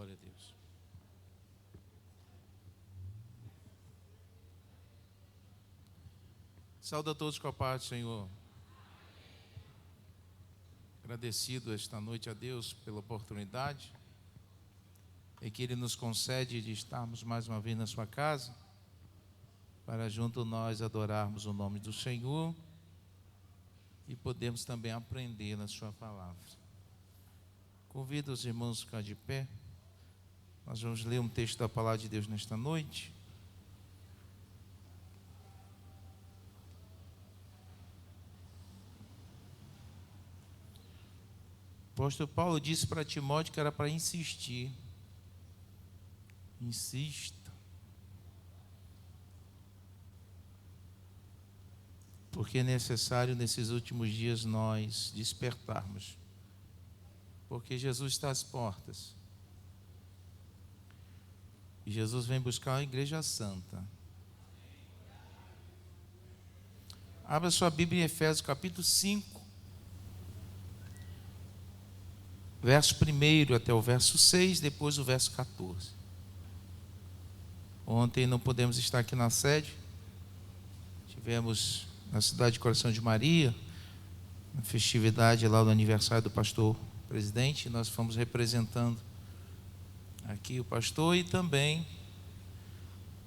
Glória a Deus. Saúde a todos com a paz do Senhor. Agradecido esta noite a Deus pela oportunidade e que Ele nos concede de estarmos mais uma vez na sua casa, para junto nós adorarmos o nome do Senhor e podemos também aprender na sua palavra. Convido os irmãos a ficar de pé. Nós vamos ler um texto da palavra de Deus nesta noite. O apóstolo Paulo disse para Timóteo que era para insistir. Insista. Porque é necessário nesses últimos dias nós despertarmos. Porque Jesus está às portas. E Jesus vem buscar a igreja santa. Abra sua Bíblia em Efésios capítulo 5. Verso 1 até o verso 6, depois o verso 14. Ontem não pudemos estar aqui na sede. Tivemos na cidade de Coração de Maria, na festividade lá do aniversário do pastor presidente. Nós fomos representando aqui o pastor e também,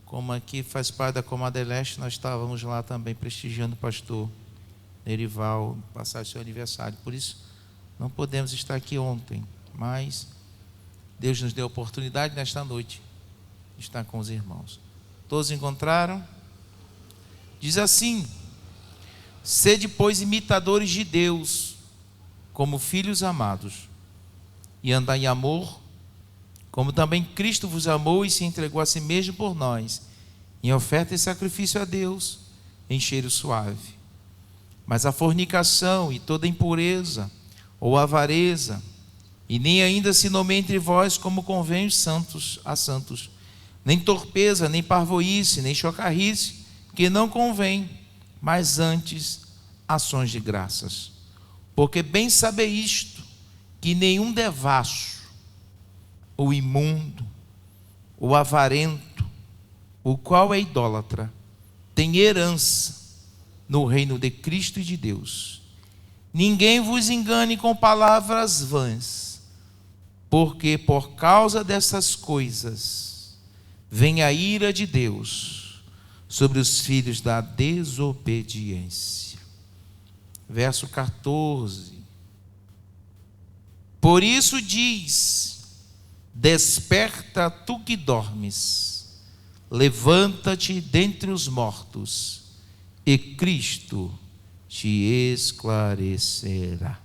como aqui faz parte da Comada Leste, nós estávamos lá também prestigiando o pastor Nerival, passar seu aniversário. Por isso, não podemos estar aqui ontem, mas Deus nos deu a oportunidade nesta noite de estar com os irmãos. Todos encontraram? Diz assim: sede, pois, imitadores de Deus, como filhos amados, e andai em amor, como também Cristo vos amou e se entregou a si mesmo por nós, em oferta e sacrifício a Deus, em cheiro suave. Mas a fornicação e toda impureza, ou avareza, e nem ainda se nomeie entre vós como convém os santos a santos, nem torpeza, nem parvoíce, nem chocarrice, que não convém, mas antes ações de graças. Porque bem sabei isto, que nenhum devasso, ou imundo, ou avarento, o qual é idólatra, tem herança no reino de Cristo e de Deus. Ninguém vos engane com palavras vãs, porque por causa dessas coisas vem a ira de Deus sobre os filhos da desobediência. Verso 14. Por isso diz: desperta tu que dormes, levanta-te dentre os mortos, e Cristo te esclarecerá.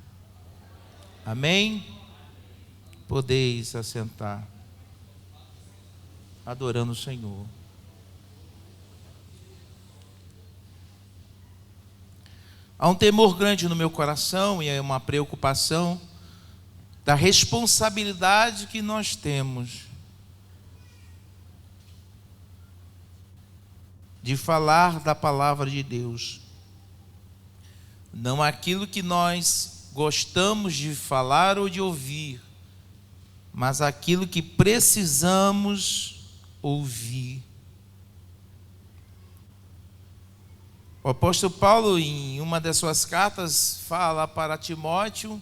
Amém? Podeis assentar, adorando o Senhor. Há um temor grande no meu coração e é uma preocupação da responsabilidade que nós temos de falar da palavra de Deus. Não aquilo que nós gostamos de falar ou de ouvir, mas aquilo que precisamos ouvir. O apóstolo Paulo, em uma das suas cartas, fala para Timóteo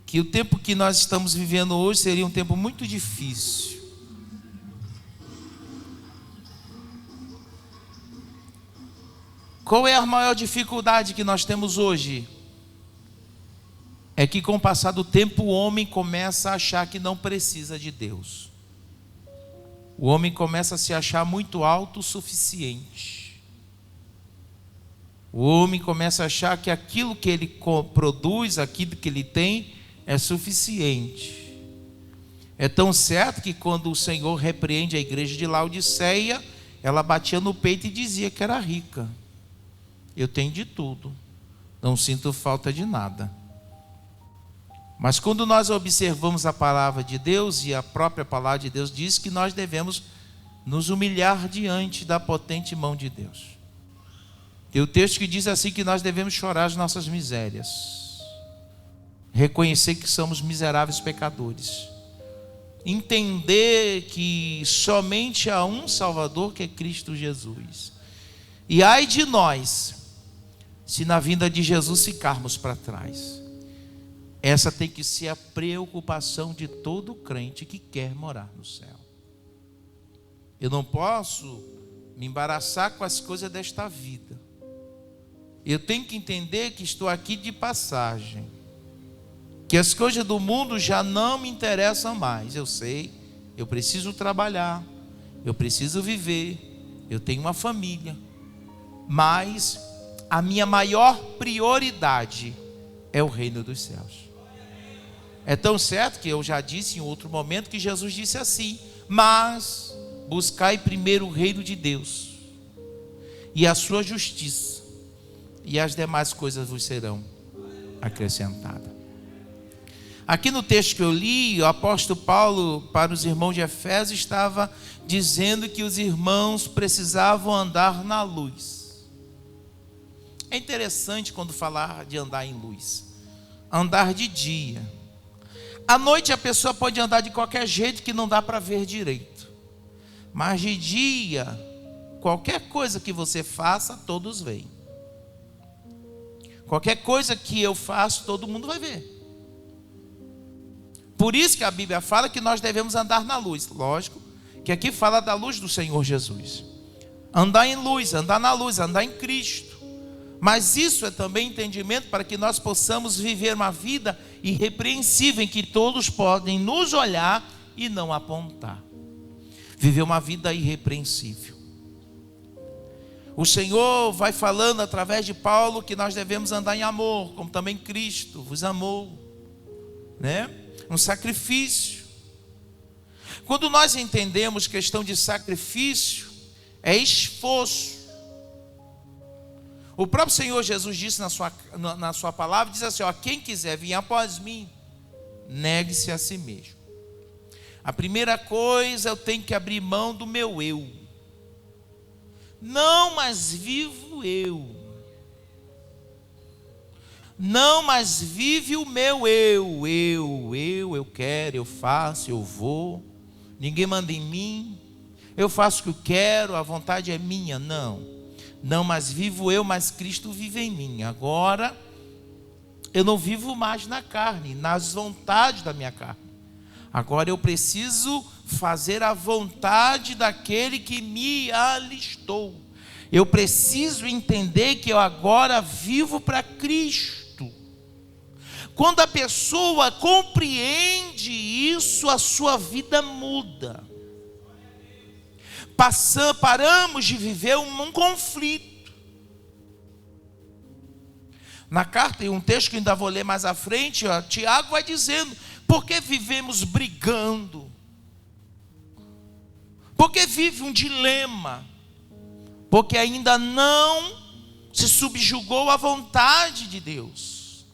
que o tempo que nós estamos vivendo hoje seria um tempo muito difícil. Qual é a maior dificuldade que nós temos hoje? É que com o passar do tempo o homem começa a achar que não precisa de Deus. O homem começa a se achar muito autossuficiente. O homem começa a achar que aquilo que ele produz, aquilo que ele tem, é suficiente. É tão certo que quando o Senhor repreende a igreja de Laodiceia, ela batia no peito e dizia que era rica. Eu tenho de tudo, não sinto falta de nada. Mas quando nós observamos a palavra de Deus, e a própria palavra de Deus diz que nós devemos nos humilhar diante da potente mão de Deus. Tem o texto que diz assim que nós devemos chorar as nossas misérias, reconhecer que somos miseráveis pecadores, entender que somente há um Salvador, que é Cristo Jesus. E ai de nós, se na vinda de Jesus ficarmos para trás. Essa tem que ser a preocupação de todo crente que quer morar no céu. Eu não posso me embaraçar com as coisas desta vida. Eu tenho que entender que estou aqui de passagem, que as coisas do mundo já não me interessam mais. Eu sei, eu preciso trabalhar, eu preciso viver, eu tenho uma família, mas a minha maior prioridade é o reino dos céus. É tão certo que eu já disse em outro momento que Jesus disse assim: mas buscai primeiro o reino de Deus e a sua justiça, e as demais coisas vos serão acrescentadas. Aqui no texto que eu li, o apóstolo Paulo, para os irmãos de Efésios, estava dizendo que os irmãos precisavam andar na luz. É interessante quando falar de andar em luz. Andar de dia. À noite a pessoa pode andar de qualquer jeito que não dá para ver direito. Mas de dia, qualquer coisa que você faça, todos veem. Qualquer coisa que eu faço, todo mundo vai ver. Por isso que a Bíblia fala que nós devemos andar na luz. Lógico que aqui fala da luz do Senhor Jesus. Andar em luz, andar na luz, andar em Cristo. Mas isso é também entendimento para que nós possamos viver uma vida irrepreensível, em que todos podem nos olhar e não apontar. Viver uma vida irrepreensível. O Senhor vai falando através de Paulo que nós devemos andar em amor, como também Cristo vos amou, né? Um sacrifício. Quando nós entendemos questão de sacrifício, é esforço. O próprio Senhor Jesus disse na sua palavra, diz assim: ó, quem quiser vir após mim, negue-se a si mesmo. A primeira coisa, eu tenho que abrir mão do meu eu. Não mais vivo eu. Não mais vive o meu eu quero, eu faço, eu vou. Ninguém manda em mim. Eu faço o que eu quero, a vontade é minha. Não mais vivo eu, mas Cristo vive em mim. Agora, eu não vivo mais na carne, nas vontades da minha carne. Agora eu preciso fazer a vontade daquele que me alistou. Eu preciso entender que eu agora vivo para Cristo. Quando a pessoa compreende isso, a sua vida muda. Paramos de viver um conflito. Na carta, em um texto que ainda vou ler mais à frente, Tiago vai dizendo: por que vivemos brigando? Porque vive um dilema. Porque ainda não se subjugou à vontade de Deus.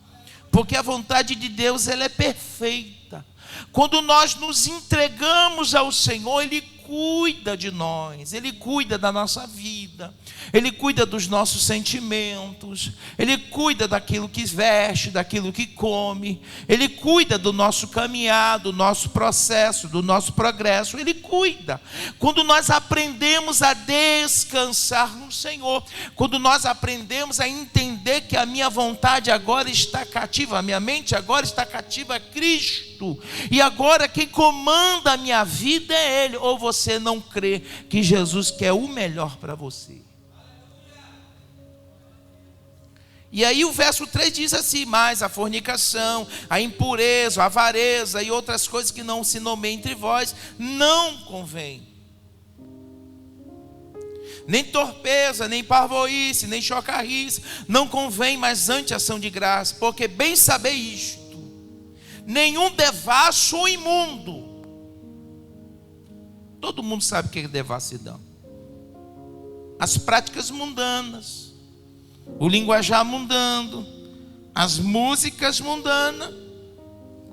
Porque a vontade de Deus, ela é perfeita. Quando nós nos entregamos ao Senhor, Ele cuida de nós, Ele cuida da nossa vida, Ele cuida dos nossos sentimentos, Ele cuida daquilo que veste, daquilo que come, Ele cuida do nosso caminhar, do nosso processo, do nosso progresso, Ele cuida. Quando nós aprendemos a descansar no Senhor, quando nós aprendemos a entender que a minha vontade agora está cativa, a minha mente agora está cativa a Cristo, e agora quem comanda a minha vida é Ele. Ou você não crê que Jesus quer o melhor para você? E aí o verso 3 diz assim: mas a fornicação, a impureza, a avareza e outras coisas que não se nomeiam entre vós, não convém. Nem torpeza, nem parvoíce, nem chocarrice, não convém, mas ante ação de graça. Porque bem sabei isto: nenhum devasso ou imundo. Todo mundo sabe o que é devassidão. As práticas mundanas, o linguajar mundano, as músicas mundanas,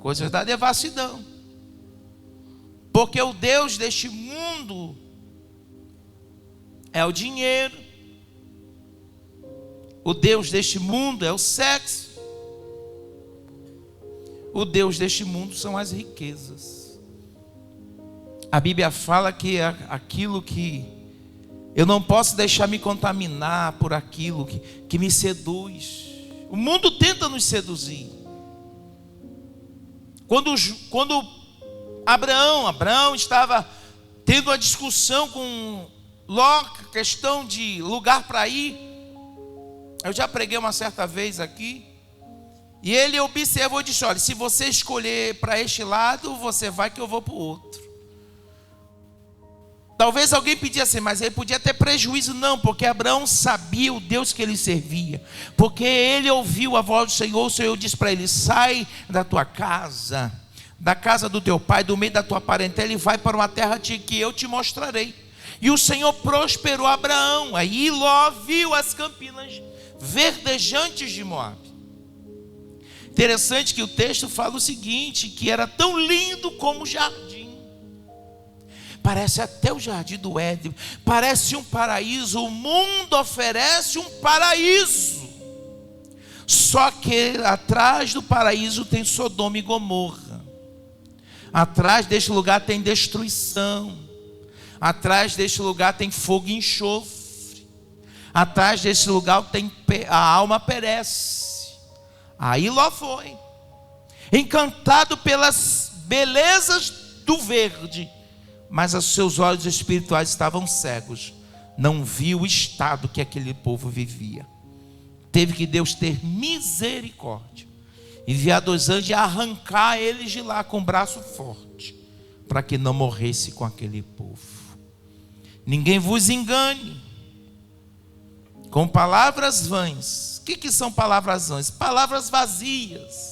coisas da devassidão. Porque o Deus deste mundo é o dinheiro. O Deus deste mundo é o sexo. O Deus deste mundo são as riquezas. A Bíblia fala que aquilo que eu não posso deixar me contaminar por aquilo que me seduz. O mundo tenta nos seduzir. Quando Abraão estava tendo uma discussão com Ló, questão de lugar para ir. Eu já preguei uma certa vez aqui. E ele observou e disse: olha, se você escolher para este lado, você vai que eu vou para o outro. Talvez alguém pedisse assim, mas ele podia ter prejuízo. Não, porque Abraão sabia o Deus que ele servia. Porque ele ouviu a voz do Senhor. O Senhor disse para ele: sai da tua casa, da casa do teu pai, do meio da tua parentela, e vai para uma terra que eu te mostrarei. E o Senhor prosperou Abraão. Aí Ló viu as campinas verdejantes de Moabe. Interessante que o texto fala o seguinte, que era tão lindo como o jardim. Parece até o jardim do Éden, parece um paraíso. O mundo oferece um paraíso. Só que atrás do paraíso tem Sodoma e Gomorra. Atrás deste lugar tem destruição. Atrás deste lugar tem fogo e enxofre. Atrás deste lugar a alma perece. Aí Ló foi, encantado pelas belezas do verde, mas os seus olhos espirituais estavam cegos. Não viu o estado que aquele povo vivia. Teve que Deus ter misericórdia, enviar 2 anjos e arrancar eles de lá com o braço forte, para que não morresse com aquele povo. Ninguém vos engane com palavras vãs. O que são palavras vãs? Palavras vazias.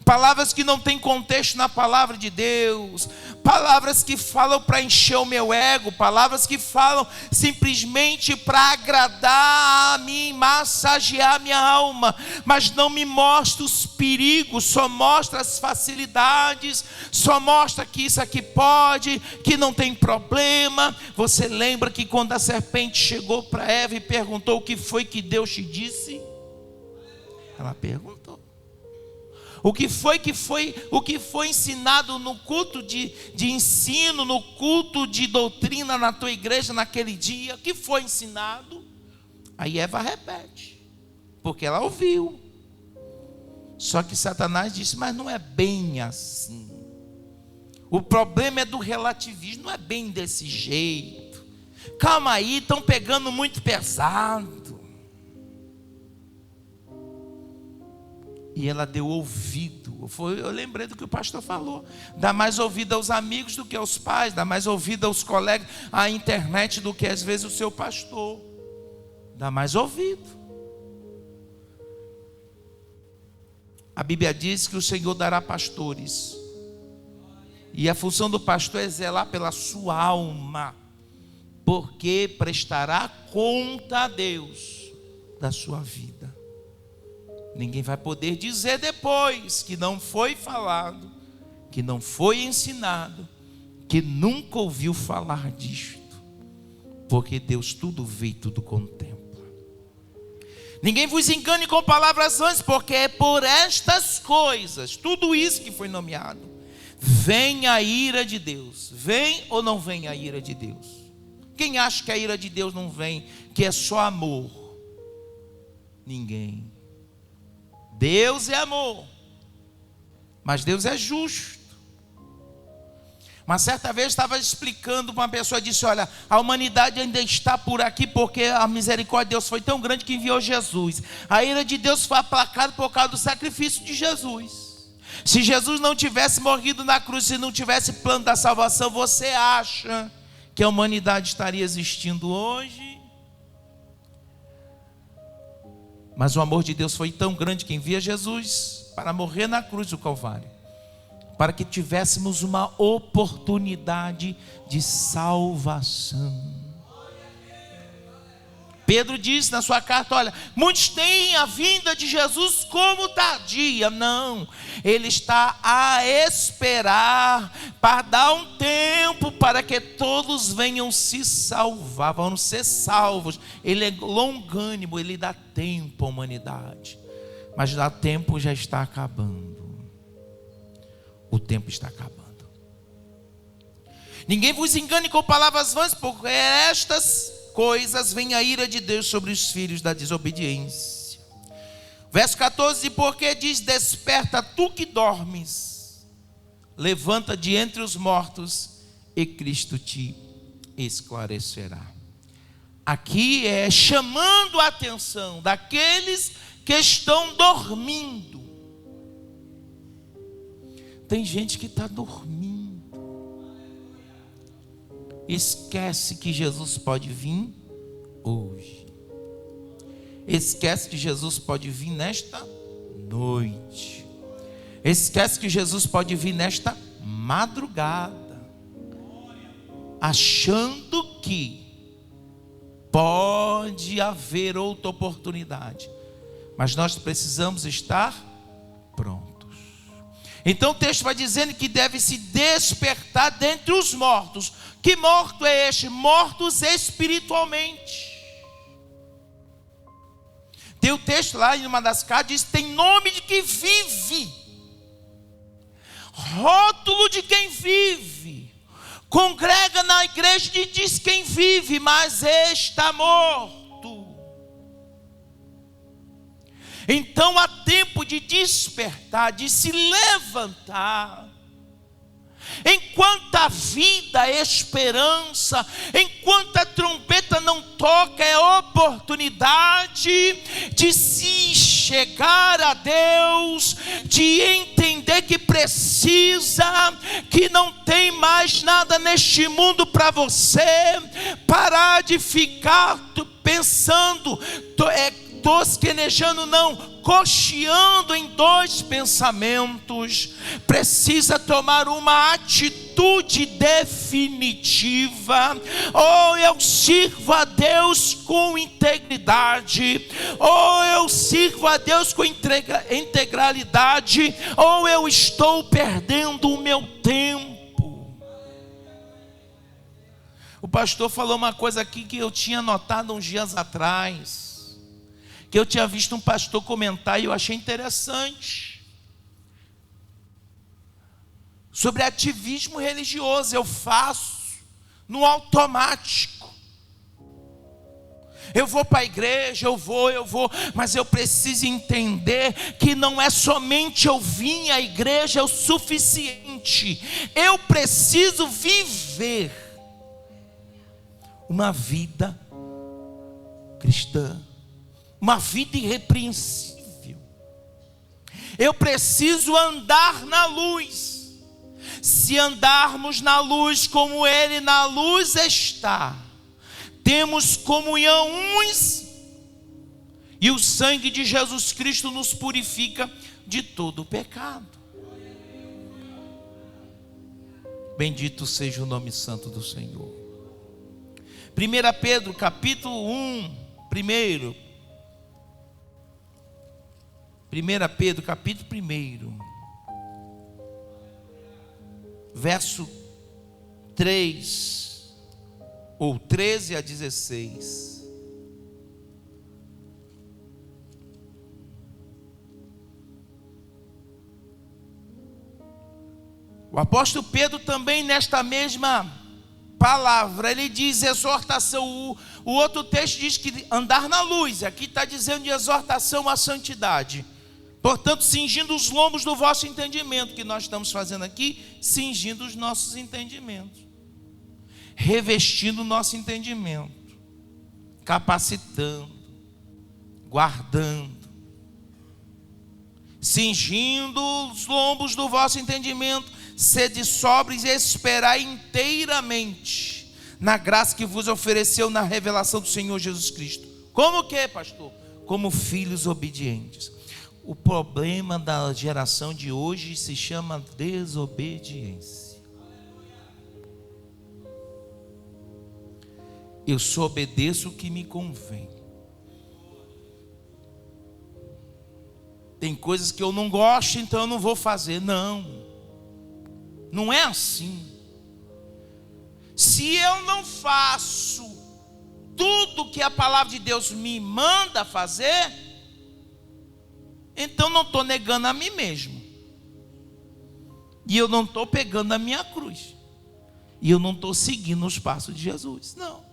Palavras que não têm contexto na palavra de Deus. Palavras que falam para encher o meu ego. Palavras que falam simplesmente para agradar a mim, massagear a minha alma. Mas não me mostra os perigos, só mostra as facilidades, só mostra que isso aqui pode, que não tem problema. Você lembra que quando a serpente chegou para Eva e perguntou: o que foi que Deus te disse? Ela perguntou. O que foi ensinado no culto de ensino, no culto de doutrina na tua igreja naquele dia? O que foi ensinado? Aí Eva repete, porque ela ouviu. Só que Satanás disse: mas não é bem assim. O problema é do relativismo, não é bem desse jeito. Calma aí, estão pegando muito pesado. E ela deu ouvido. Eu lembrei do que o pastor falou. Dá mais ouvido aos amigos do que aos pais. Dá mais ouvido aos colegas, à internet, do que às vezes o seu pastor. Dá mais ouvido. A Bíblia diz que o Senhor dará pastores. E a função do pastor é zelar pela sua alma. Porque prestará conta a Deus da sua vida. Ninguém vai poder dizer depois que não foi falado, que não foi ensinado, que nunca ouviu falar disto. Porque Deus tudo vê e tudo contempla. Ninguém vos engane com palavras vãs, porque é por estas coisas, tudo isso que foi nomeado, vem a ira de Deus. Vem ou não vem a ira de Deus? Quem acha que a ira de Deus não vem, que é só amor? Ninguém. Deus é amor, mas Deus é justo. Uma certa vez estava explicando para uma pessoa, disse: olha, a humanidade ainda está por aqui porque a misericórdia de Deus foi tão grande que enviou Jesus. A ira de Deus foi aplacada por causa do sacrifício de Jesus. Se Jesus não tivesse morrido na cruz, se não tivesse plano da salvação, você acha que a humanidade estaria existindo hoje? Mas o amor de Deus foi tão grande que envia Jesus para morrer na cruz do Calvário, para que tivéssemos uma oportunidade de salvação. Pedro disse na sua carta: olha, muitos têm a vinda de Jesus como tardia. Não, ele está a esperar para dar um tempo para que todos venham se salvar, vão ser salvos. Ele é longânimo, ele dá tempo à humanidade, mas o tempo já está acabando. O tempo está acabando. Ninguém vos engane com palavras vãs, porque estas coisas vem a ira de Deus sobre os filhos da desobediência. Verso 14, porque diz: desperta tu que dormes, levanta de entre os mortos, e Cristo te esclarecerá. Aqui é chamando a atenção daqueles que estão dormindo. Tem gente que está dormindo. Esquece que Jesus pode vir hoje. Esquece que Jesus pode vir nesta noite. Esquece que Jesus pode vir nesta madrugada, achando que pode haver outra oportunidade. Mas nós precisamos estar prontos. Então o texto vai dizendo que deve se despertar dentre os mortos. Que morto é este? Mortos espiritualmente. Tem o texto lá em uma das cartas, diz: tem nome de quem vive, rótulo de quem vive, congrega na igreja e diz quem vive, mas está morto. Então há tempo de despertar, de se levantar. Enquanto a vida é esperança, enquanto a trombeta não toca, é oportunidade de se chegar a Deus, de entender que precisa, que não tem mais nada neste mundo para você, parar de ficar pensando, tosquenejando não, cocheando em dois pensamentos. Precisa tomar uma atitude definitiva. Ou eu sirvo a Deus com integridade, ou eu sirvo a Deus com integralidade, ou eu estou perdendo o meu tempo. O pastor falou uma coisa aqui que eu tinha notado uns dias atrás, que eu tinha visto um pastor comentar e eu achei interessante, sobre ativismo religioso. Eu faço no automático. Eu vou para a igreja, eu vou, mas eu preciso entender que não é somente eu vir à igreja é o suficiente. Eu preciso viver uma vida cristã, uma vida irrepreensível. Eu preciso andar na luz. Se andarmos na luz como Ele na luz está, temos comunhão uns, e o sangue de Jesus Cristo nos purifica de todo o pecado. Bendito seja o nome santo do Senhor. 1 Pedro capítulo 1, 1 Pedro capítulo 1, verso 3, ou 13 a 16. O apóstolo Pedro também nesta mesma palavra, ele diz exortação. O outro texto diz que andar na luz, aqui está dizendo de exortação à santidade. Portanto, cingindo os lombos do vosso entendimento, que nós estamos fazendo aqui, cingindo os nossos entendimentos, revestindo o nosso entendimento, capacitando, guardando, cingindo os lombos do vosso entendimento, sede sóbrios e esperai inteiramente na graça que vos ofereceu na revelação do Senhor Jesus Cristo. Como que, pastor? Como filhos obedientes. O problema da geração de hoje se chama desobediência. Eu só obedeço o que me convém. Tem coisas que eu não gosto, então eu não vou fazer. Não é assim. Se eu não faço tudo que a palavra de Deus me manda fazer, então não estou negando a mim mesmo, e eu não estou pegando a minha cruz. e eu não estou seguindo os passos de Jesus. Não.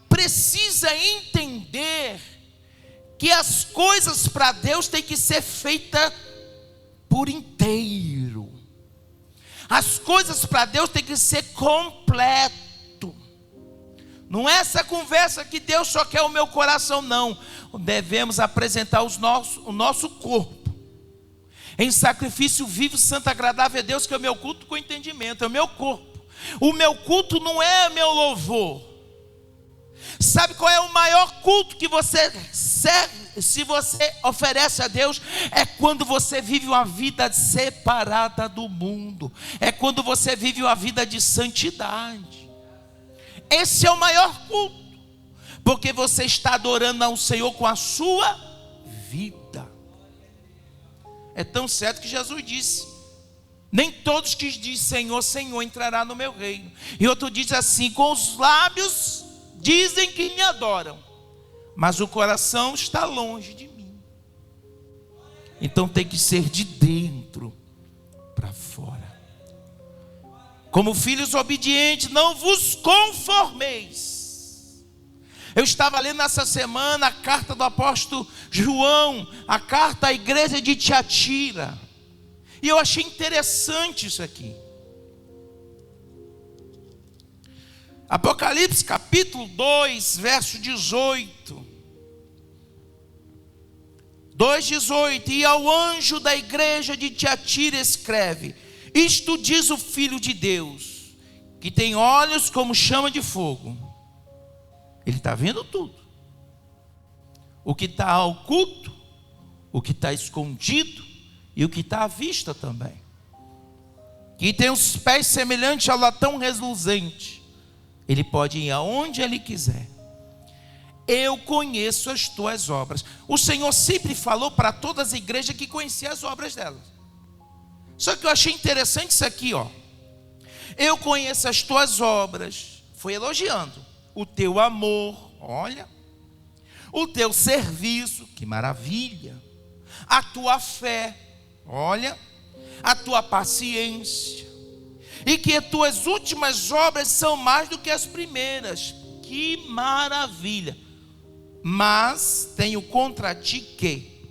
Precisa entender que as coisas para Deus têm que ser feitas por inteiro. As coisas para Deus têm que ser completo. Não é essa conversa que Deus só quer o meu coração, não. Devemos apresentar o nosso corpo em sacrifício vivo, santo, agradável a Deus, que é o meu culto com entendimento, é o meu corpo. O meu culto não é meu louvor. Sabe qual é o maior culto que você serve, se você oferece a Deus? É quando você vive uma vida separada do mundo. É quando você vive uma vida de santidade. Esse é o maior culto, porque você está adorando ao Senhor com a sua vida. É tão certo que Jesus disse: nem todos que dizem Senhor, Senhor entrará no meu reino. E outro diz assim: com os lábios dizem que me adoram, mas o coração está longe de mim. Então tem que ser de dentro para fora. Como filhos obedientes, não vos conformeis. Eu estava lendo essa semana a carta do apóstolo João, a carta à igreja de Tiatira, e eu achei interessante isso aqui. Apocalipse capítulo 2, verso 18. 2,18. E ao anjo da igreja de Tiatira escreve: isto diz o Filho de Deus, que tem olhos como chama de fogo. Ele está vendo tudo. O que está oculto, o que está escondido e o que está à vista também. Que tem os pés semelhantes ao latão reluzente. Ele pode ir aonde ele quiser. Eu conheço as tuas obras. O Senhor sempre falou para todas as igrejas que conhecia as obras delas. Só que eu achei interessante isso aqui, ó. Eu conheço as tuas obras. Foi elogiando. O teu amor, olha. O teu serviço, que maravilha. A tua fé, olha. A tua paciência. E que as tuas últimas obras são mais do que as primeiras. Que maravilha. Mas tenho contra ti que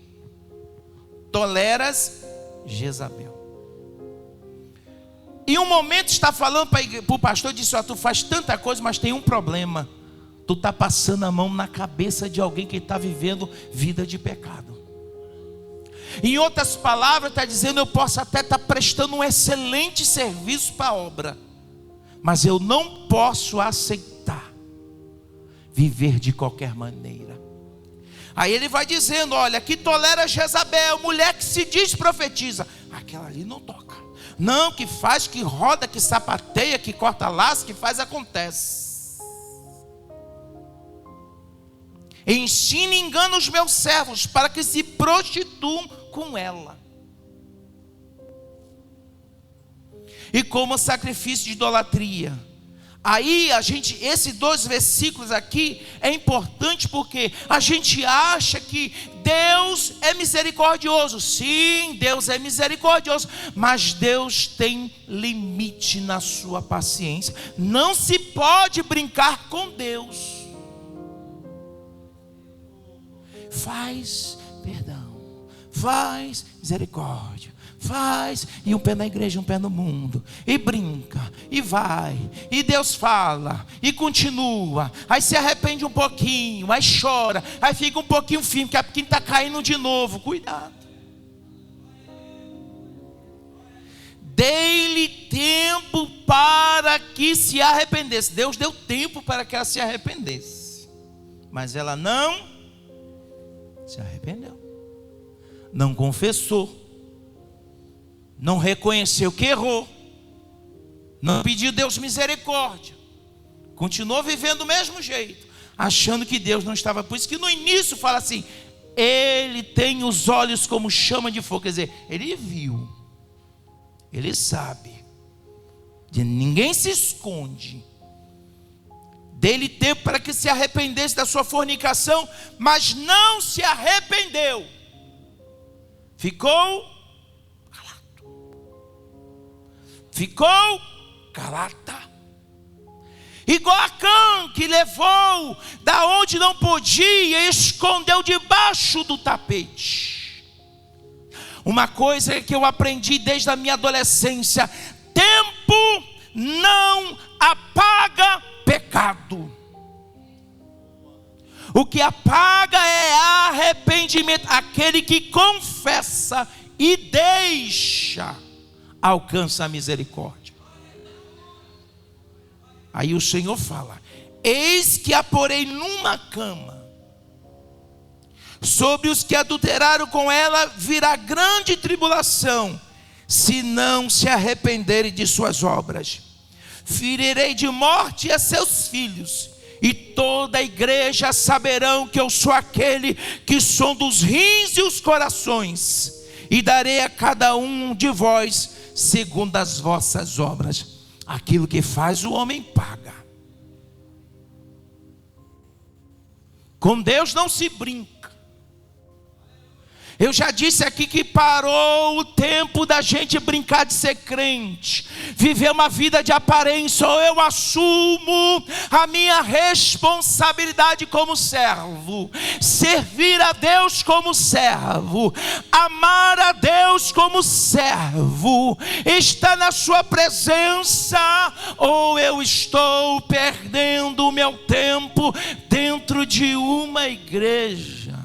toleras Jezabel. E um momento está falando para o pastor, disse: ó, tu faz tanta coisa, mas tem um problema. Tu está passando a mão na cabeça de alguém que está vivendo vida de pecado. Em outras palavras, está dizendo: eu posso até estar prestando um excelente serviço para a obra, mas eu não posso aceitar viver de qualquer maneira. Aí ele vai dizendo: olha, que tolera Jezabel, mulher que se diz profetiza. Aquela ali não toca. Não, que faz, que roda, que sapateia, que corta laço, que faz, acontece. Ensina e engana os meus servos para que se prostituam com ela. E como sacrifício de idolatria. Aí esses 2 versículos aqui é importante porque a gente acha que Deus é misericordioso. Sim, Deus é misericordioso, mas Deus tem limite na sua paciência. Não se pode brincar com Deus. Faz perdão, faz misericórdia, faz, e um pé na igreja, um pé no mundo, e brinca, e vai, e Deus fala, e continua, aí se arrepende um pouquinho, aí chora, aí fica um pouquinho firme, que é porque está caindo de novo. Cuidado. Dei-lhe tempo para que se arrependesse. Deus deu tempo para que ela se arrependesse, mas ela não se arrependeu, não confessou, não reconheceu que errou, não pediu Deus misericórdia, continuou vivendo do mesmo jeito, achando que Deus não estava. Por isso que no início fala assim: ele tem os olhos como chama de fogo. Quer dizer, ele viu, ele sabe, de ninguém se esconde. Dê-lhe tempo para que se arrependesse da sua fornicação, mas não se arrependeu. Ficou ficou calada. Igual a Acã, que levou da onde não podia e escondeu debaixo do tapete. Uma coisa que eu aprendi desde a minha adolescência: tempo não apaga pecado. O que apaga é arrependimento. Aquele que confessa e deixa, alcança a misericórdia. Aí o Senhor fala: eis que a porei numa cama, sobre os que adulteraram com ela virá grande tribulação, se não se arrependerem de suas obras. Ferirei de morte a seus filhos, e toda a igreja saberão que eu sou aquele que sonda os rins e os corações, e darei a cada um de vós segundo as vossas obras. Aquilo que faz o homem paga. Com Deus não se brinca. Eu já disse aqui que parou o tempo da gente brincar de ser crente, viver uma vida de aparência. Eu assumo a minha responsabilidade como servo, servir a Deus como servo, amar a Deus como servo, estar na sua presença, ou eu estou perdendo o meu tempo dentro de uma igreja.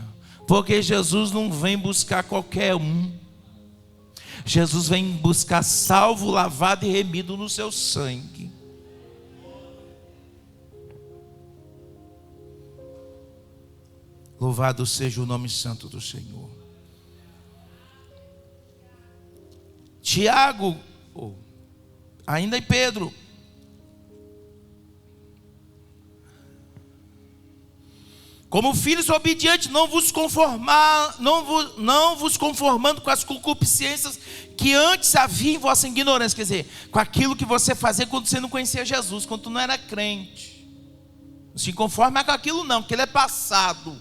Porque Jesus não vem buscar qualquer um. Jesus vem buscar salvo, lavado e remido no seu sangue. Louvado seja o nome santo do Senhor. Tiago, ainda em Pedro. Como filhos obedientes, não vos conformando com as concupiscências que antes havia em vossa ignorância. Quer dizer, com aquilo que você fazia quando você não conhecia Jesus, quando tu não era crente. Não se conforma com aquilo não, porque ele é passado.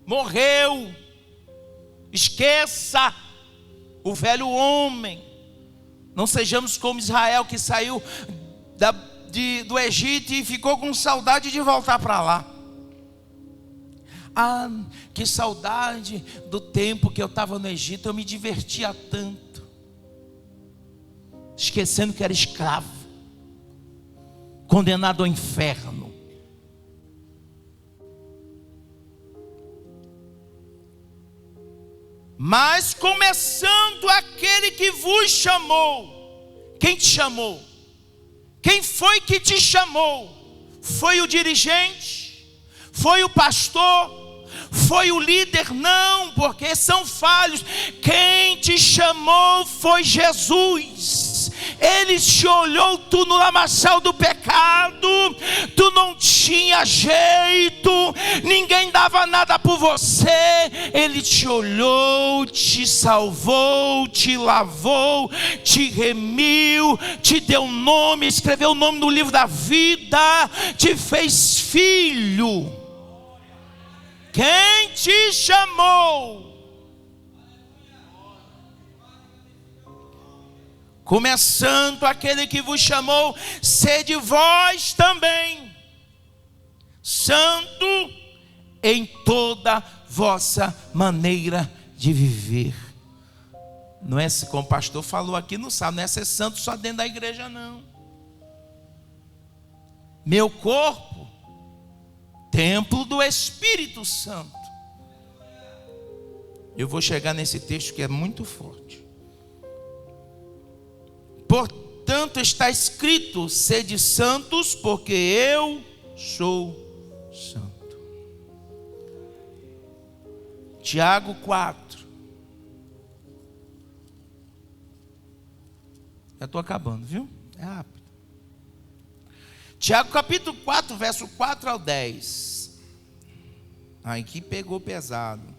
Morreu. Esqueça o velho homem. Não sejamos como Israel, que saiu do Egito e ficou com saudade de voltar para lá. Ah, que saudade do tempo que eu estava no Egito, eu me divertia tanto, esquecendo que era escravo, condenado ao inferno. Mas começando aquele que vos chamou. Quem te chamou? Quem foi que te chamou? Foi o dirigente? Foi o pastor? Foi o líder? Não, porque são falhos. Quem te chamou foi Jesus. Ele te olhou, tu no lamaçal do pecado, tu não tinha jeito, ninguém dava nada por você. Ele te olhou, te salvou, te lavou, te remiu, te deu nome, escreveu o nome no livro da vida, te fez filho. Quem te chamou? Começando aquele que vos chamou, sede vós também santo em toda vossa maneira de viver. Não é como o pastor falou aqui no sábado, não é ser santo só dentro da igreja não. Meu corpo, templo do Espírito Santo. Eu vou chegar nesse texto que é muito forte. Portanto está escrito: sede santos, porque eu sou santo. Tiago 4. Já estou acabando, viu? É rápido. Tiago capítulo 4, verso 4 ao 10. Aí que pegou pesado.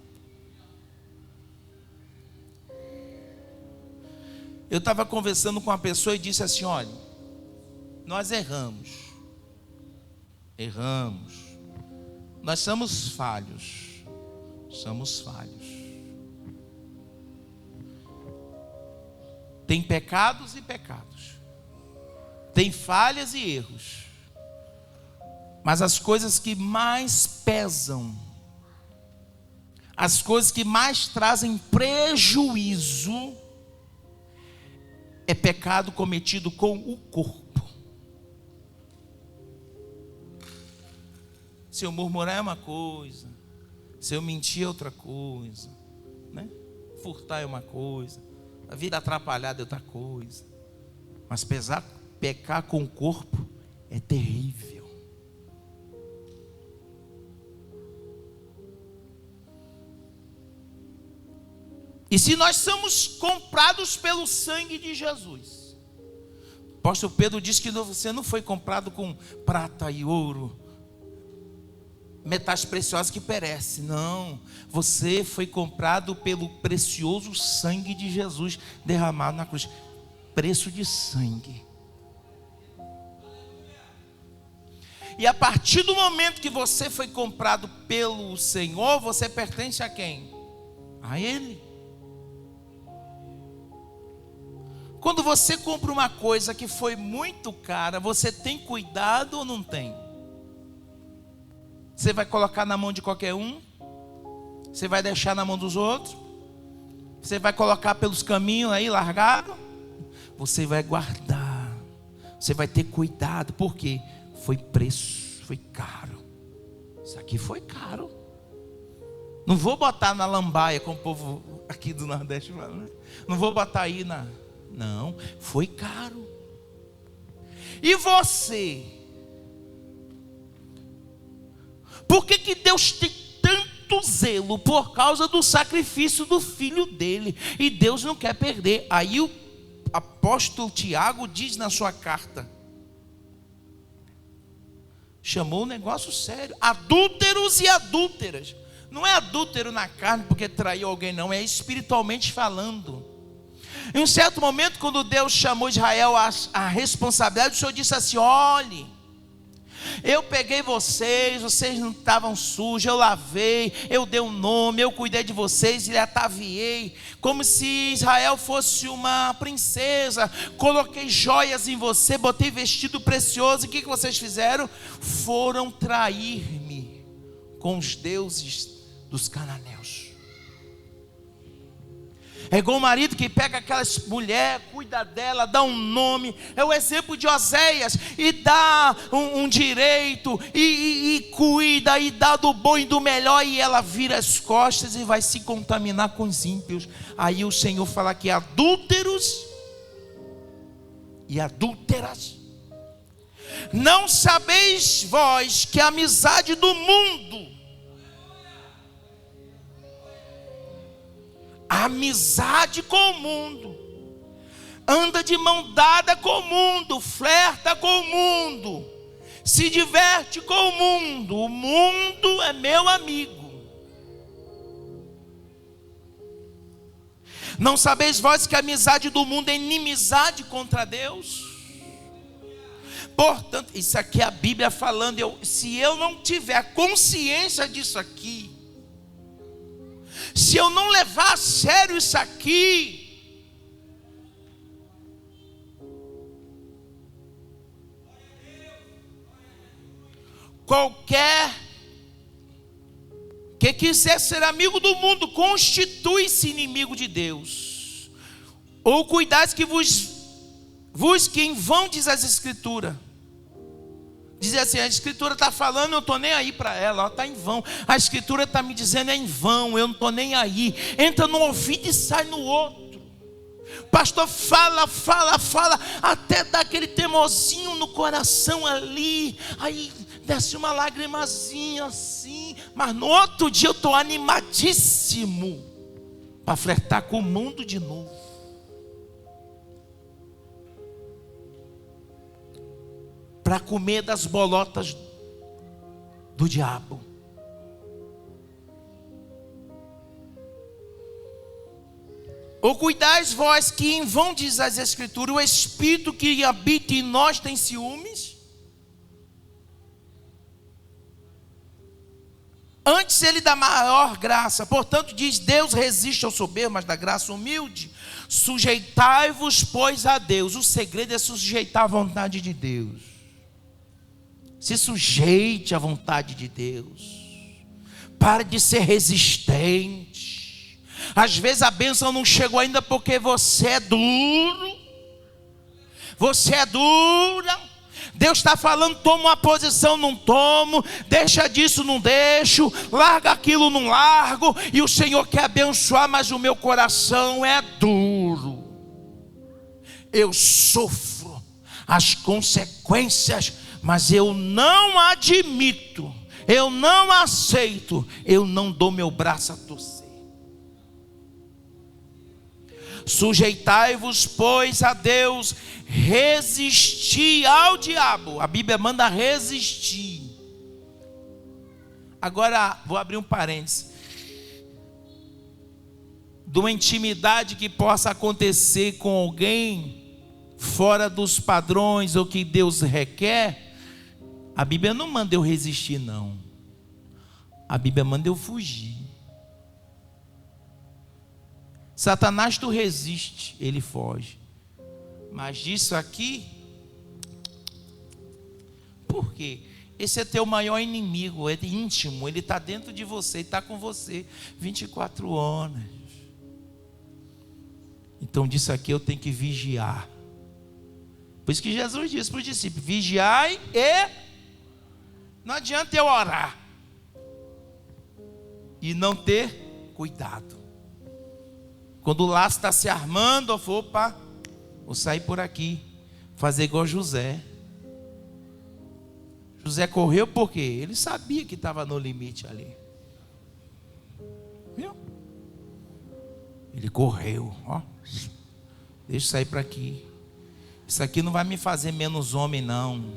Eu estava conversando com uma pessoa e disse assim: olha, nós erramos, nós somos falhos, Tem pecados e pecados, tem falhas e erros, mas as coisas que mais pesam, as coisas que mais trazem prejuízo, é pecado cometido com o corpo. Se eu murmurar é uma coisa, se eu mentir é outra coisa, né? Furtar é uma coisa, a vida atrapalhada é outra coisa, mas pecar com o corpo é terrível. E se nós somos comprados pelo sangue de Jesus, o apóstolo Pedro diz que você não foi comprado com prata e ouro, metais preciosos que perecem. Não, você foi comprado pelo precioso sangue de Jesus derramado na cruz. Preço de sangue. E a partir do momento que você foi comprado pelo Senhor, você pertence a quem? A Ele. Quando você compra uma coisa que foi muito cara, você tem cuidado ou não tem? Você vai colocar na mão de qualquer um? Você vai deixar na mão dos outros? Você vai colocar pelos caminhos aí largado? Você vai guardar. Você vai ter cuidado, porque foi preço, foi caro. Isso aqui foi caro. Não vou botar na lambaia, como o povo aqui do Nordeste fala, né? Não vou botar aí na... Não, foi caro. E você? Por que Deus tem tanto zelo? Por causa do sacrifício do filho dele. E Deus não quer perder. Aí o apóstolo Tiago diz na sua carta, chamou um negócio sério: adúlteros e adúlteras. Não é adúltero na carne porque traiu alguém, não, é espiritualmente falando. Em um certo momento, quando Deus chamou Israel à responsabilidade, o Senhor disse assim: olhe, eu peguei vocês não estavam sujos, eu lavei, eu dei um nome, eu cuidei de vocês e ataviei, como se Israel fosse uma princesa, coloquei joias em você, botei vestido precioso, e o que vocês fizeram? Foram trair-me com os deuses dos cananeus. É igual o marido que pega aquela mulher, cuida dela, dá um nome. É o exemplo de Oséias, e dá um direito, e cuida, e dá do bom e do melhor, e ela vira as costas e vai se contaminar com os ímpios. Aí o Senhor fala que adúlteros e adúlteras, não sabeis vós que a amizade do mundo, a amizade com o mundo, anda de mão dada com o mundo, flerta com o mundo, se diverte com o mundo é meu amigo. Não sabeis vós que a amizade do mundo é inimizade contra Deus? Portanto, isso aqui é a Bíblia falando. Se eu não tiver consciência disso aqui, se eu não levar a sério isso aqui, qualquer que quiser ser amigo do mundo constitui-se inimigo de Deus. Ou cuidado que vos que em vão diz as Escrituras. Diz assim: a Escritura está falando, eu não estou nem aí para ela, está em vão. A Escritura está me dizendo, é em vão, eu não estou nem aí. Entra num ouvido e sai no outro. Pastor fala, até dá aquele temozinho no coração ali, aí desce uma lagrimazinha assim, mas no outro dia eu estou animadíssimo para flertar com o mundo de novo. Para comer das bolotas do diabo. Ou cuidais vós que em vão diz as Escrituras, o Espírito que habita em nós tem ciúmes? Antes antes ele dá maior graça. Portanto diz: Deus resiste ao soberbo, mas dá graça ao humilde. Sujeitai-vos, pois, a Deus. O segredo é sujeitar a vontade de Deus. Se sujeite à vontade de Deus. Pare de ser resistente. Às vezes a bênção não chegou ainda porque você é duro. Você é dura. Deus está falando: toma uma posição, não tomo, deixa disso, não deixo, larga aquilo, não largo. E o Senhor quer abençoar, mas o meu coração é duro. Eu sofro as consequências, mas eu não admito, eu não aceito, eu não dou meu braço a torcer. Sujeitai-vos, pois, a Deus, resisti ao diabo. A Bíblia manda resistir. Agora vou abrir um parênteses. De uma intimidade que possa acontecer com alguém fora dos padrões ou que Deus requer, a Bíblia não manda eu resistir, não. A Bíblia manda eu fugir. Satanás, tu resiste, ele foge. Mas disso aqui, por quê? Esse é teu maior inimigo, é íntimo, ele está dentro de você, está com você 24 horas. Então disso aqui eu tenho que vigiar. Por isso que Jesus disse para os discípulos: vigiai e não adianta eu orar e não ter cuidado. Quando o laço está se armando, eu falo: opa, vou sair por aqui, fazer igual José. José correu porque ele sabia que estava no limite ali. Viu? Ele correu, ó. Deixa eu sair para aqui. Isso aqui não vai me fazer menos homem, não.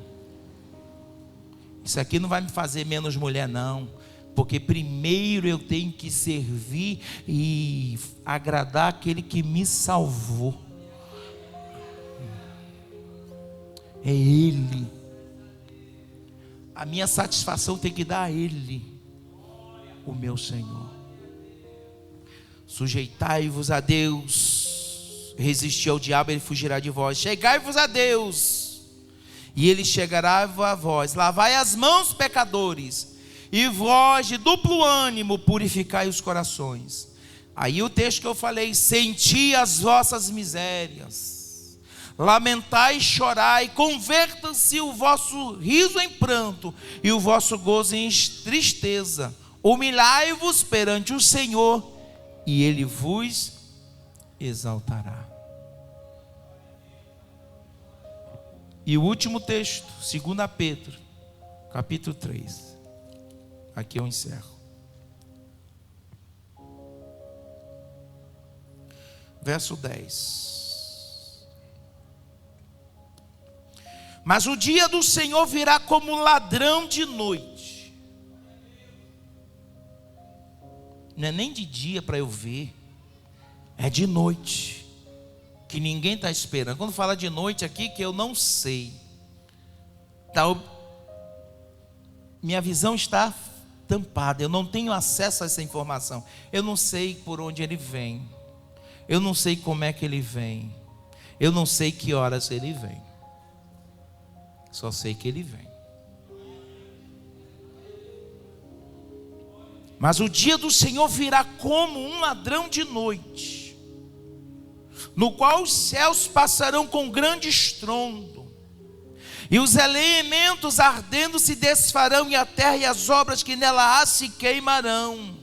Isso aqui não vai me fazer menos mulher, não. Porque primeiro eu tenho que servir e agradar aquele que me salvou. É Ele. A minha satisfação tem que dar a Ele, o meu Senhor. Sujeitai-vos a Deus, resisti ao diabo, ele fugirá de vós. Chegai-vos a Deus, e ele chegará a vós. Lavai as mãos, pecadores, e vós de duplo ânimo purificai os corações. Aí o texto que eu falei: senti as vossas misérias, lamentai e chorai, converta-se o vosso riso em pranto e o vosso gozo em tristeza. Humilhai-vos perante o Senhor e Ele vos exaltará. E o último texto, 2 Pedro, capítulo 3. Aqui eu encerro. Verso 10. Mas o dia do Senhor virá como ladrão de noite. Não é nem de dia para eu ver, é de noite, que ninguém está esperando. Quando fala de noite aqui, que eu não sei, minha visão está tampada, eu não tenho acesso a essa informação. Eu não sei por onde ele vem, eu não sei como é que ele vem, eu não sei que horas ele vem, só sei que ele vem. Mas o dia do Senhor virá como um ladrão de noite, no qual os céus passarão com grande estrondo, e os elementos ardendo se desfarão, e a terra e as obras que nela há se queimarão.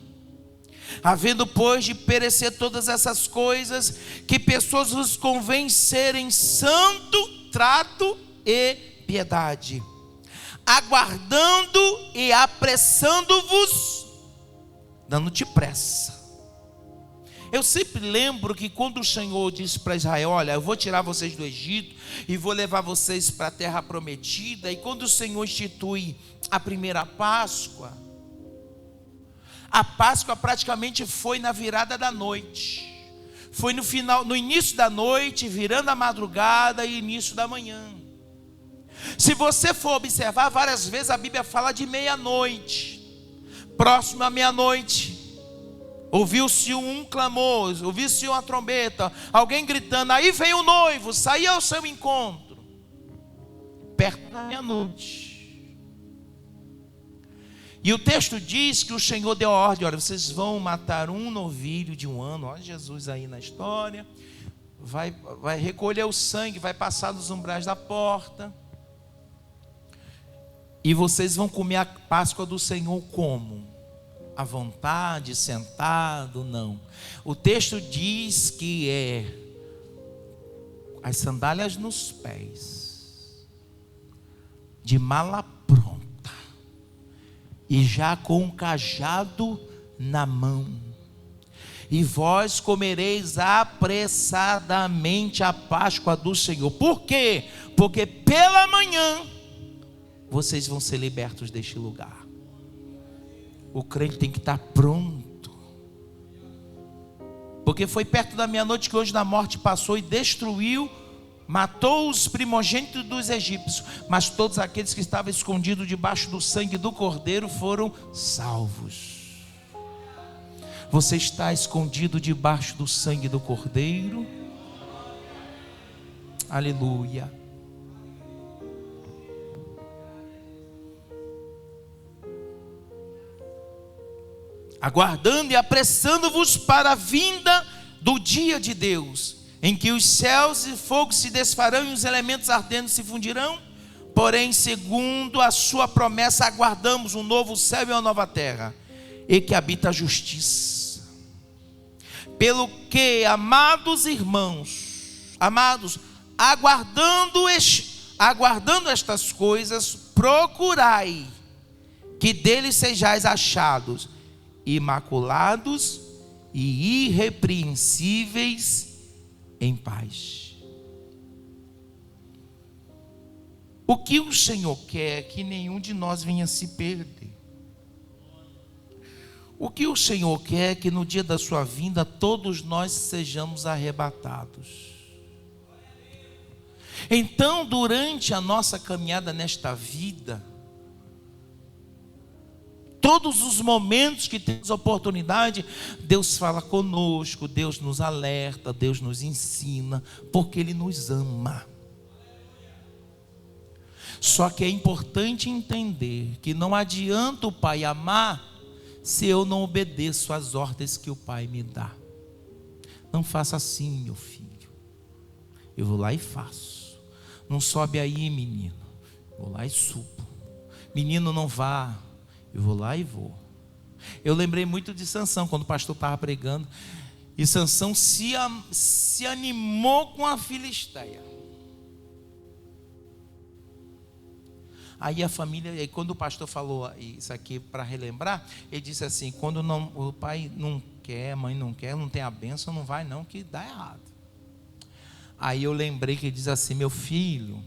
Havendo, pois, de perecer todas essas coisas, que pessoas vos convencerem santo trato e piedade, aguardando e apressando-vos, dando-te pressa. Eu sempre lembro que quando o Senhor disse para Israel: olha, eu vou tirar vocês do Egito e vou levar vocês para a terra prometida. E quando o Senhor institui a primeira Páscoa, a Páscoa praticamente foi na virada da noite, foi no final, no início da noite, virando a madrugada e início da manhã. Se você for observar, várias vezes a Bíblia fala de meia-noite. próximo à meia-noite, ouviu-se um clamor, ouviu-se uma trombeta, alguém gritando, aí vem o noivo, saia ao seu encontro, perto da meia-noite. E o texto diz que o Senhor deu a ordem: olha, vocês vão matar um novilho de 1 ano, olha Jesus aí na história, vai recolher o sangue, vai passar nos umbrais da porta, e vocês vão comer a Páscoa do Senhor como? À vontade, sentado? Não. O texto diz que as sandálias nos pés, de mala pronta, e já com um cajado na mão, e vós comereis apressadamente a Páscoa do Senhor. Por quê? Porque pela manhã vocês vão ser libertos deste lugar. O crente tem que estar pronto, porque foi perto da meia-noite que o anjo da morte passou e destruiu, matou os primogênitos dos egípcios, mas todos aqueles que estavam escondidos debaixo do sangue do Cordeiro foram salvos. Você está escondido debaixo do sangue do Cordeiro? Aleluia. Aguardando e apressando-vos para a vinda do dia de Deus, em que os céus e fogo se desfarão e os elementos ardentes se fundirão. Porém, segundo a sua promessa, aguardamos um novo céu e uma nova terra, e que habita a justiça. Pelo que, amados irmãos, aguardando estas coisas, procurai que deles sejais achados imaculados e irrepreensíveis em paz. O que o Senhor quer é que nenhum de nós venha se perder. O que o Senhor quer é que no dia da sua vinda todos nós sejamos arrebatados. Então, durante a nossa caminhada nesta vida, todos os momentos que temos oportunidade, Deus fala conosco, Deus nos alerta, Deus nos ensina, porque Ele nos ama. Só que é importante entender que não adianta o Pai amar se eu não obedeço às ordens que o Pai me dá. Não faça assim, meu filho. Eu vou lá e faço. Não sobe aí, menino. Vou lá e subo. Menino, não vá. Eu vou lá e vou. Eu lembrei muito de Sansão, quando o pastor estava pregando, e Sansão se animou com a filisteia. Aí a família, quando o pastor falou isso aqui para relembrar, ele disse assim: quando o pai não quer, a mãe não quer, não tem a bênção, não vai não, que dá errado. Aí eu lembrei que ele diz assim: meu filho,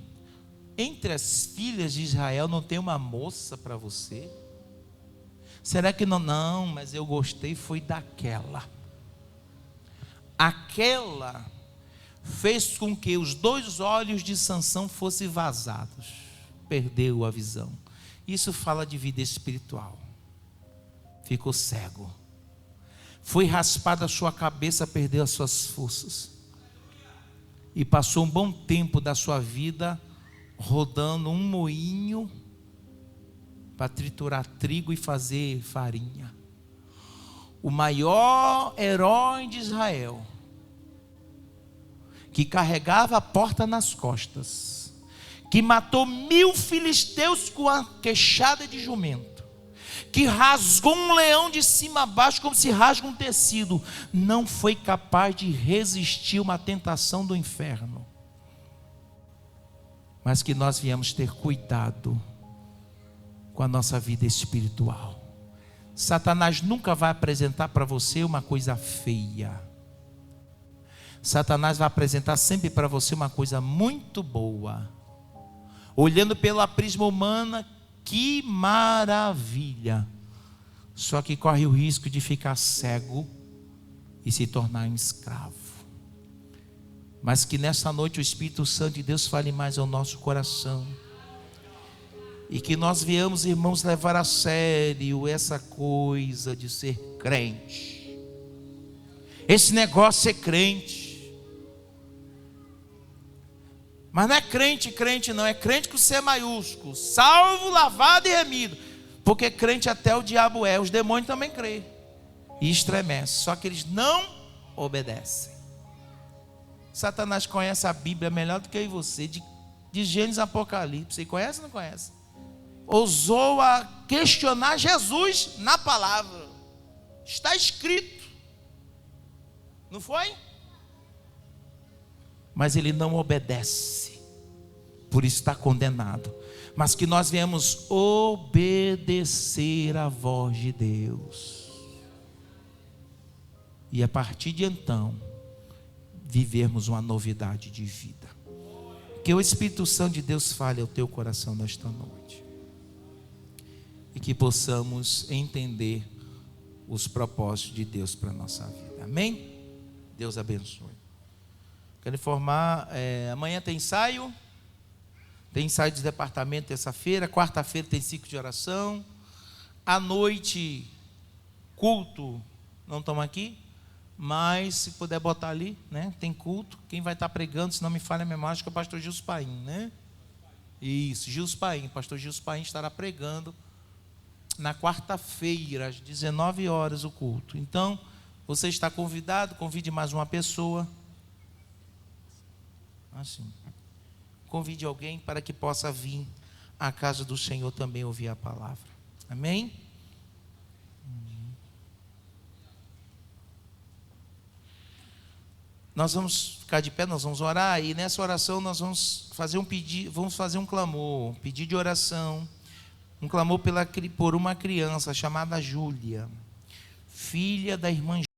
entre as filhas de Israel não tem uma moça para você? Será que não? Não, mas eu gostei foi daquela. Aquela fez com que os 2 olhos de Sansão fossem vazados. Perdeu a visão. Isso fala de vida espiritual. Ficou cego. Foi raspada a sua cabeça, perdeu as suas forças. E passou um bom tempo da sua vida rodando um moinho para triturar trigo e fazer farinha. O maior herói de Israel, que carregava a porta nas costas, que matou 1000 filisteus com a queixada de jumento, que rasgou um leão de cima a baixo como se rasga um tecido, não foi capaz de resistir uma tentação do inferno. Mas que nós viemos ter cuidado com a nossa vida espiritual. Satanás nunca vai apresentar para você uma coisa feia. Satanás vai apresentar sempre para você uma coisa muito boa. Olhando pela prisma humana, que maravilha. Só que corre o risco de ficar cego e se tornar um escravo. Mas que nessa noite o Espírito Santo de Deus fale mais ao nosso coração. E que nós viemos, irmãos, levar a sério essa coisa de ser crente. Esse negócio de ser crente. Mas não é crente, crente não. É crente com C maiúsculo. Salvo, lavado e remido. Porque crente até o diabo é. Os demônios também creem. E estremecem. Só que eles não obedecem. Satanás conhece a Bíblia melhor do que eu e você. De Gênesis a Apocalipse. Você conhece ou não conhece? Ousou a questionar Jesus na palavra. Está escrito. Não foi? Mas ele não obedece. Por isso está condenado. Mas que nós viemos obedecer a voz de Deus. E a partir de então, vivermos uma novidade de vida. Que o Espírito Santo de Deus fale ao teu coração nesta noite. E que possamos entender os propósitos de Deus para a nossa vida. Amém? Deus abençoe. Quero informar, amanhã tem ensaio. Tem ensaio de departamento terça-feira. Quarta-feira tem ciclo de oração. À noite, culto. Não estamos aqui. Mas se puder botar ali, né? Tem culto. Quem vai estar pregando, se não me falha a memória, acho que é o pastor Gilson Paim, né? Isso, Gilson Paim. O pastor Gilson Paim estará pregando na quarta-feira, às 19 horas, o culto. Então, você está convidado, convide mais uma pessoa. Assim. Convide alguém para que possa vir à casa do Senhor também ouvir a palavra. Amém? Nós vamos ficar de pé, nós vamos orar, e nessa oração nós vamos fazer um pedido, vamos fazer um clamor, um pedido de oração, um clamor por uma criança chamada Júlia, filha da irmã